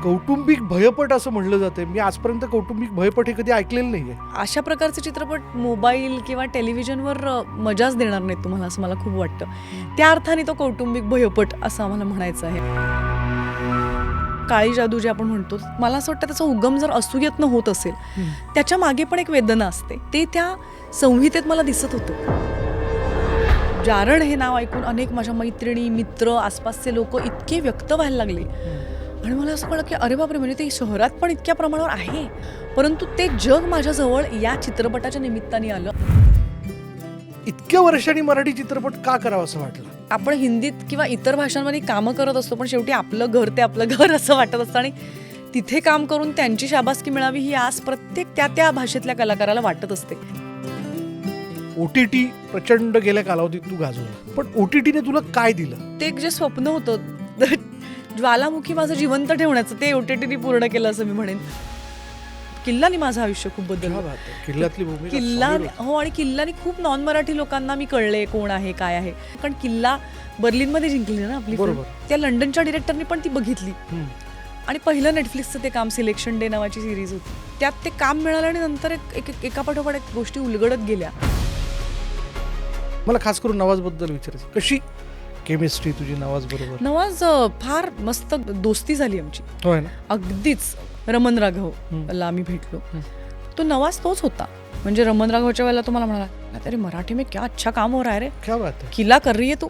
कौटुंबिक भयपट असं म्हणलं जाते. मी आजपर्यंत कौटुंबिक भयपट हे कधी ऐकलेलं नाहीये. अशा प्रकारचे चित्रपट मोबाईल किंवा टेलिव्हिजनवर मजाच देणार नाहीत तुम्हाला, असं मला खूप वाटतं. त्या अर्थाने तो कौटुंबिक भयपट असं आम्हाला म्हणायचं आहे. काळी जादू जे आपण म्हणतो, मला असं वाटतं त्याचा उगम जर असूयत्न होत असेल, त्याच्या मागे पण एक वेदना असते. ते त्या संहितेत मला दिसत होतं. जारण हे नाव ऐकून अनेक माझ्या मैत्रिणी, मित्र, आसपासचे लोक इतके व्यक्त व्हायला लागले आणि मला असं कळलं की अरे बापरे, म्हणजे ते शहरात पण इतक्या प्रमाणावर आहे, परंतु ते जग माझ्याजवळ या चित्रपटाच्या निमित्ताने आलं. इतक्या वर्षांनी मराठी चित्रपट का करावा असं वाटलं? आपण हिंदीत किंवा इतर भाषांमध्ये कामं करत असतो, पण शेवटी आपलं घर ते आपलं घर असं वाटत असतं आणि तिथे काम करून त्यांची शाबासकी मिळावी ही आस प्रत्येक त्या भाषेतल्या कलाकाराला वाटत असते. OTT प्रचंड गेल्या कालावधीत तू गाजवलं, पण OTTने तुला काय दिलं? ते एक जे स्वप्न होतं ज्वालामुखी माझं जिवंत ठेवण्याचं, ते OTTने पूर्ण केलं असं मी म्हणेन. किल्लानी माझं आयुष्य खूप बदललं. किल्ल्यातली भूमिका किल्ला solid होती. हो, आणि किल्लानी खूप नॉन मराठी लोकांना मी कळले कोण आहे काय आहे. कारण किल्ला बर्लिनमध्ये जिंकली ना आपली बरोबर. film. त्या लंडनच्या डिरेक्टरनी पण ती बघितली आणि पहिलं नेटफ्लिक्सचं ते काम सिलेक्शन डे नावाची सिरीज होती, त्यात ते काम मिळालं आणि नंतर एकापाठोपाठ एक गोष्टी उलगडत गेल्या. मला खास करून नवाजबद्दल विचारायचं, कशी केमिस्ट्री तुझी नवाज बरोबर? नवाज फार मस्त दोस्ती झाली आमची. होय ना? अगदीच. रमन राघवला आम्ही भेटलो, तो नवाज तोच होता. म्हणजे रमन राघवच्या वेळेला तो मला म्हणाला, अरे मराठी में क्या अच्छा काम हो रहा है रे, क्या बात है, किला कर रही है तू.